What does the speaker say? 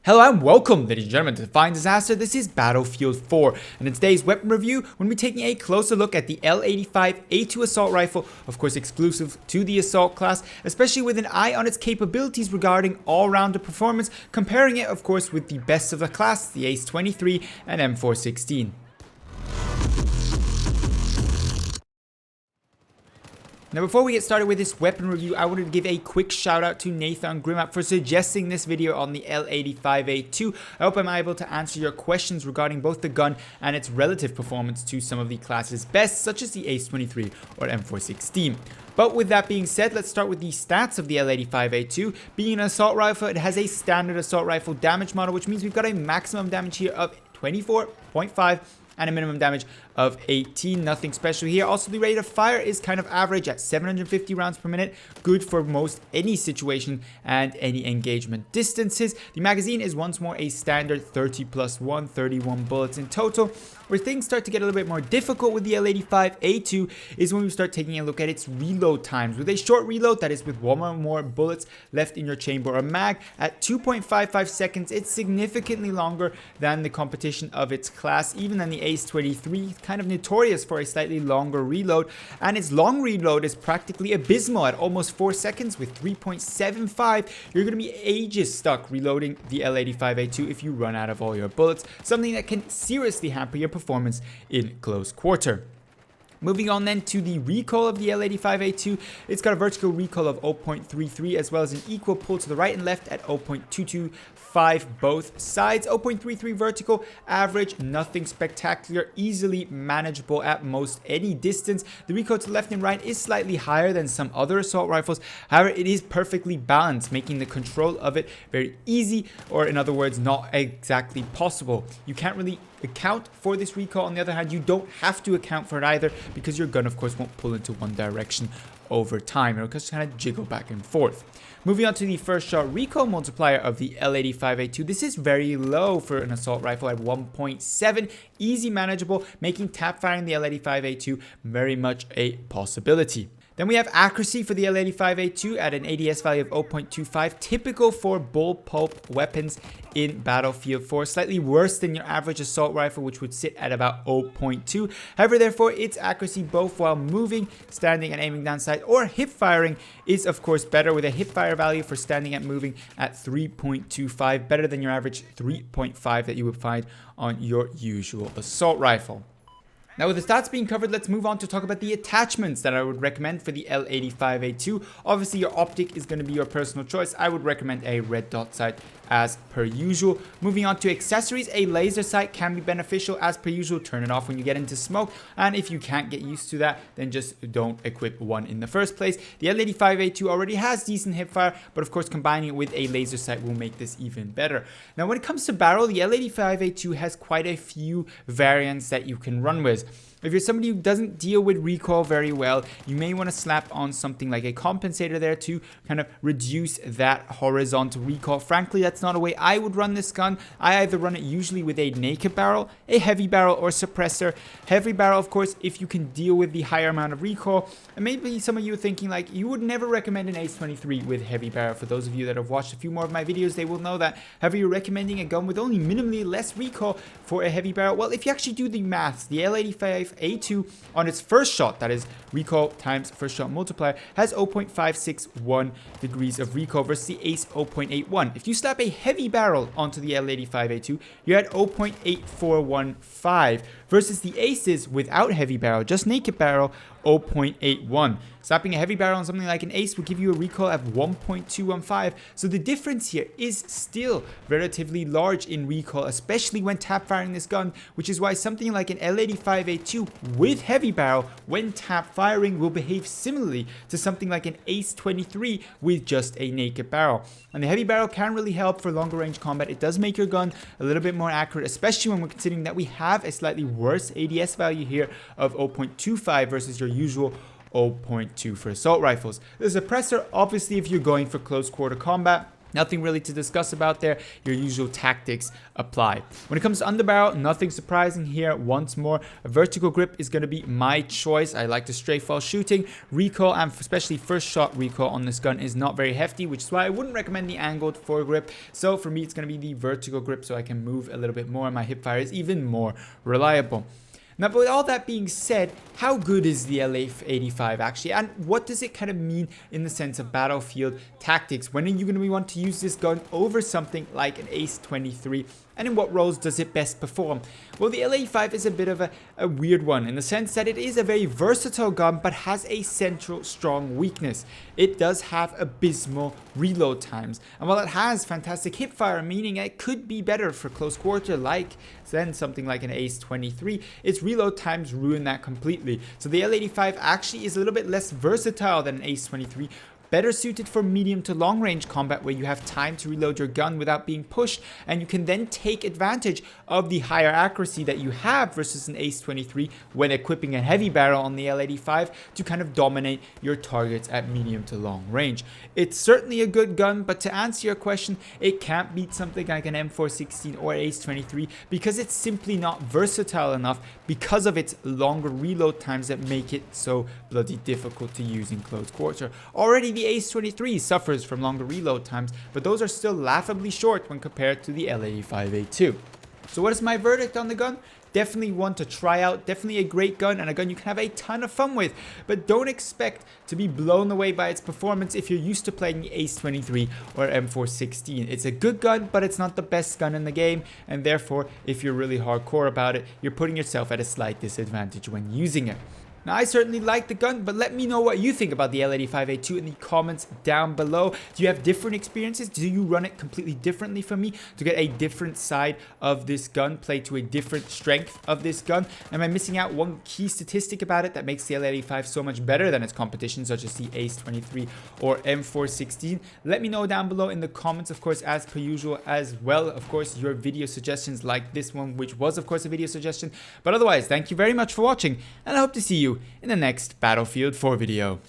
Hello and welcome, ladies and gentlemen, to Define Disaster. This is Battlefield 4, and in today's weapon review, we're going to be taking a closer look at the L85A2 assault rifle, of course exclusive to the assault class, especially with an eye on its capabilities regarding all-rounder performance, comparing it, of course, with the best of the class, the Ace-23 and M416. Now before we get started with this weapon review, I wanted to give a quick shout out to Nathan Grimmap for suggesting this video on the L85A2. I hope I'm able to answer your questions regarding both the gun and its relative performance to some of the class's best, such as the Ace-23 or M416. But with that being said, let's start with the stats of the L85A2. Being an assault rifle, it has a standard assault rifle damage model, which means we've got a maximum damage here of 24.5 and a minimum damage of 18. Nothing special here. Also, the rate of fire is kind of average at 750 rounds per minute. Good for most any situation and any engagement distances. The magazine is once more a standard 30+1, 31 bullets in total. Where things start to get a little bit more difficult with the L85A2 is when we start taking a look at its reload times. With a short reload, that is with one or more bullets left in your chamber or mag, at 2.55 seconds, it's significantly longer than the competition of its class, even than the Ace-23, kind of notorious for a slightly longer reload, and its long reload is practically abysmal at almost 4 seconds with 3.75. You're going to be ages stuck reloading the L85A2 if you run out of all your bullets, something that can seriously hamper your performance in close quarter. Moving on then to the recoil of the L85A2, it's got a vertical recoil of 0.33 as well as an equal pull to the right and left at 0.225 both sides. 0.33 vertical, average, nothing spectacular, easily manageable at most any distance. The recoil to the left and right is slightly higher than some other assault rifles. However, it is perfectly balanced, making the control of it very easy, or in other words, not exactly possible. You can't really account for this recoil. On the other hand, you don't have to account for it either, because your gun of course won't pull into one direction over time. It'll just kind of jiggle back and forth. Moving on to the first shot recoil multiplier of the L85A2. This is very low for an assault rifle at 1.7, easy manageable, making tap firing the L85A2 very much a possibility. Then we have accuracy for the L85A2 at an ADS value of 0.25, typical for bullpup weapons in Battlefield 4, slightly worse than your average assault rifle, which would sit at about 0.2. However, therefore, its accuracy both while moving, standing and aiming down sight, or hip firing is of course better, with a hip fire value for standing and moving at 3.25, better than your average 3.5 that you would find on your usual assault rifle. Now with the stats being covered, let's move on to talk about the attachments that I would recommend for the L85A2. Obviously your optic is going to be your personal choice. I would recommend a red dot sight as per usual. Moving on to accessories, a laser sight can be beneficial as per usual. Turn it off when you get into smoke, and if you can't get used to that, then just don't equip one in the first place. The L85A2 already has decent hipfire, but of course combining it with a laser sight will make this even better. Now when it comes to barrel, the L85A2 has quite a few variants that you can run with. If you're somebody who doesn't deal with recoil very well, you may want to slap on something like a compensator there to kind of reduce that horizontal recoil. Frankly, that's not a way I would run this gun. I either run it usually with a naked barrel, a heavy barrel, or suppressor. Heavy barrel, of course, if you can deal with the higher amount of recoil. And maybe some of you are thinking like, you would never recommend an Ace-23 with heavy barrel. For those of you that have watched a few more of my videos, they will know that. However, you're recommending a gun with only minimally less recoil for a heavy barrel. Well, if you actually do the maths, the L85A2 on its first shot, that is recoil times first shot multiplier, has 0.561 degrees of recoil versus the Ace 0.81. If you slap a heavy barrel onto the L85A2, you're at 0.8415 versus the Aces without heavy barrel, just naked barrel, 0.81. Slapping a heavy barrel on something like an Ace will give you a recoil of 1.215. So the difference here is still relatively large in recoil, especially when tap firing this gun, which is why something like an L85A2 with heavy barrel when tap firing will behave similarly to something like an Ace-23 with just a naked barrel. And the heavy barrel can really help for longer range combat. It does make your gun a little bit more accurate, especially when we're considering that we have a slightly worse ADS value here of 0.25 versus your usual 0.2 for assault rifles. The suppressor, obviously if you're going for close quarter combat, Nothing really to discuss about there. Your usual tactics apply. When it comes to underbarrel, nothing surprising here. Once more, a vertical grip is going to be my choice. I like the strafe while shooting. Recoil, and especially first shot recoil on this gun, is not very hefty, which is why I wouldn't recommend the angled foregrip. So for me, it's going to be the vertical grip, so I can move a little bit more and my hip fire is even more reliable. Now, but with all that being said, how good is the L85 actually, and what does it kind of mean in the sense of battlefield tactics? When are you going to want to use this gun over something like an Ace 23, and in what roles does it best perform? Well, the L85 is a bit of a weird one in the sense that it is a very versatile gun, but has a central strong weakness. It does have abysmal reload times, and while it has fantastic hip fire, meaning it could be better for close quarter than something like an Ace 23, its reload times ruin that completely. So the L85 actually is a little bit less versatile than an Ace 23, better suited for medium to long range combat where you have time to reload your gun without being pushed, and you can then take advantage of the higher accuracy that you have versus an Ace 23 when equipping a heavy barrel on the L85 to kind of dominate your targets at medium to long range. It's certainly a good gun, but to answer your question, it can't beat something like an M416 or Ace 23 because it's simply not versatile enough because of its longer reload times that make it so bloody difficult to use in close quarter. Already the Ace 23 suffers from longer reload times, but those are still laughably short when compared to the L85A2. So what is my verdict on the gun? Definitely one to try out, definitely a great gun and a gun you can have a ton of fun with, but don't expect to be blown away by its performance if you're used to playing the Ace 23 or M416. It's a good gun, but it's not the best gun in the game, and therefore if you're really hardcore about it, you're putting yourself at a slight disadvantage when using it. Now, I certainly like the gun, but let me know what you think about the L85A2 in the comments down below. Do you have different experiences? Do you run it completely differently from me to get a different side of this gun, play to a different strength of this gun? Am I missing out one key statistic about it that makes the L85 so much better than its competition, such as the Ace 23 or M416? Let me know down below in the comments, of course, as per usual, as well, of course, your video suggestions like this one, which was, of course, a video suggestion. But otherwise, thank you very much for watching, and I hope to see you in the next Battlefield 4 video.